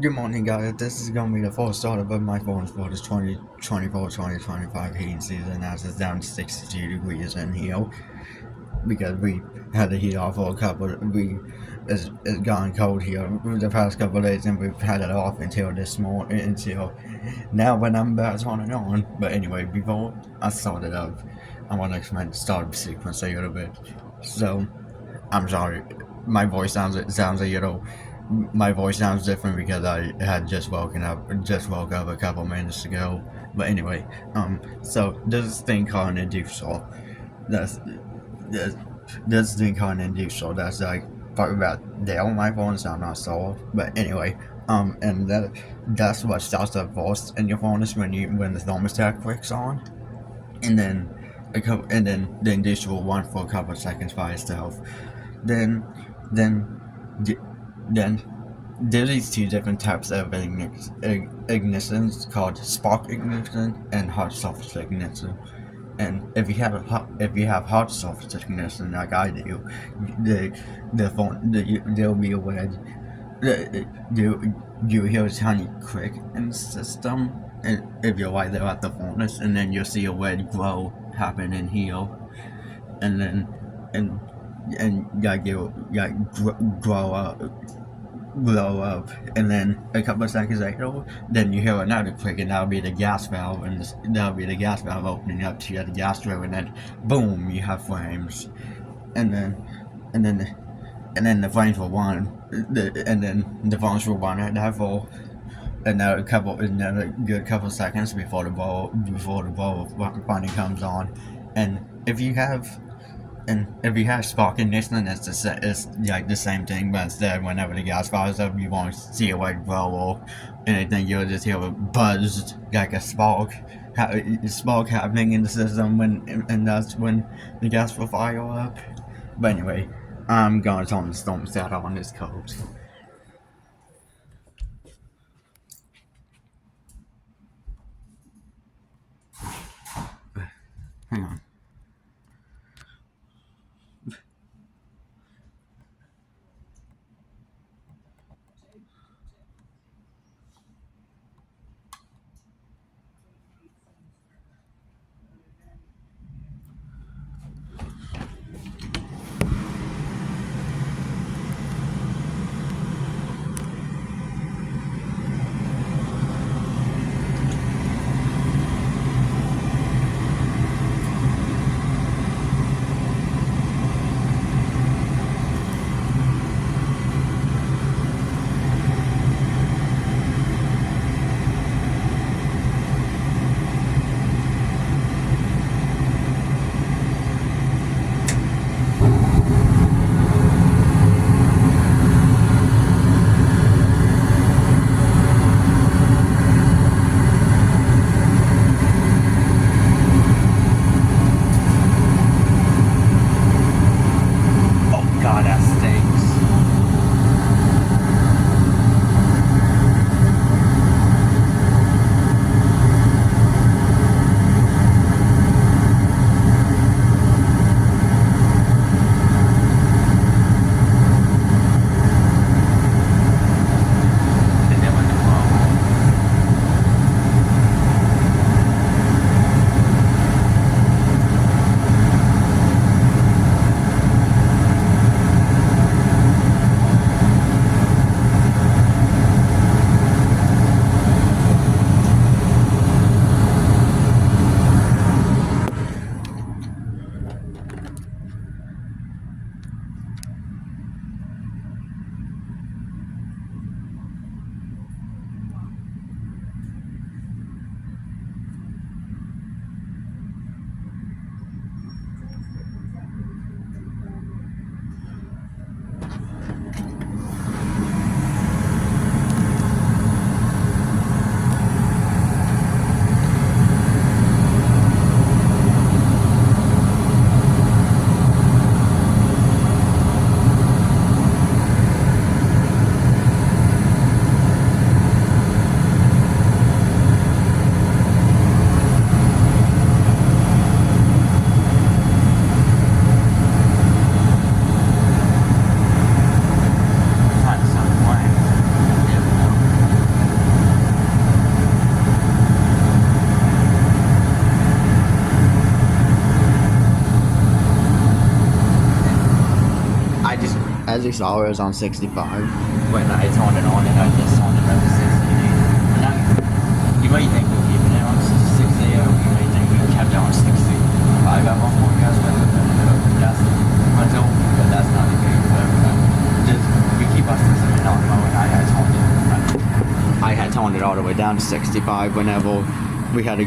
Good morning, guys. This is gonna be the first start of my phone for this 2025 heating season as it's down to 62 degrees in here because we had the heat off for a couple. It's gone cold here the past couple of days and we've had it off until this morning until now when I'm about to turn it on. But anyway, before I start it up, I want to explain the start sequence a little bit. So I'm sorry, my voice sounds a little. My voice sounds different because I had just woke up a couple minutes ago. But anyway, so this thing called an inducer. That's this this thing called an inducer. That's like talking about the on my phone, so I'm not sure. But anyway, and that's what starts up first in your phone is when the thermostat clicks on, and then and then the inducer will run for a couple of seconds by itself. Then, then, then there's these two different types of ignitions called spark ignition and hot surface ignition. And if you have hot surface ignition like I do, there'll be a way you hear a tiny click in the system, and if you're right there at the furnace, and then you'll see a red glow happen in here, and then and like you grow up, and then a couple of seconds later, then you hear another click, and that'll be the gas valve, and that'll be the gas valve opening up to the gas drill, and then boom, you have flames, and then and then and then the flames will run, and then the flames will run at that for another good couple of seconds before the ball finally comes on, and if you have if you have spark ignition, it's like the same thing, but instead, whenever the gas fires up, you won't see a white glow or anything. You'll just hear a buzz, like a spark happening in the system, and that's when the gas will fire up. But anyway, I'm gonna turn the thermostat on this cold. Hang on. as you saw, it was on 65 when I turned it on, and I just turned it up to 68. And you might think we're keeping it on 68, or you might think we kept it on 60. I got one forecast with it, that's went over, but that's not the case. Just we keep our system in auto mode. I had toned it all the way down to 65 whenever we had a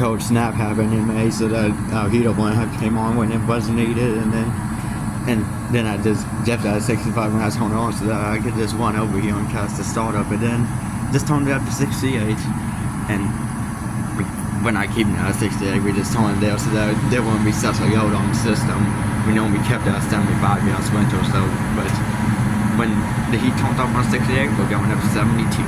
cold snap happen in May, so that our heater blanket came on when it wasn't needed, and then I just left it at 65 when I turned it on, so that I could just run over here and cast the startup, and then just turned it up to 68. And when I keep it at 68, we just turned it there so that there won't be such a load on the system. We normally kept it at 75 last winter, so but when the heat turned up on 68, we're going up to 72.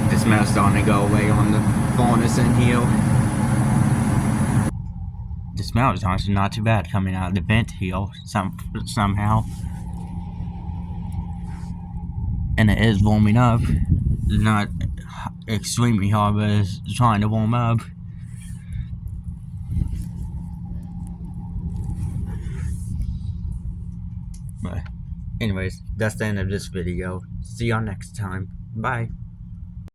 The smell's starting to go away on the furnace in here. The smell is honestly not too bad coming out of the vent here somehow. And it is warming up. It's not extremely hot, but it's trying to warm up. But anyways, that's the end of this video. See y'all next time. Bye.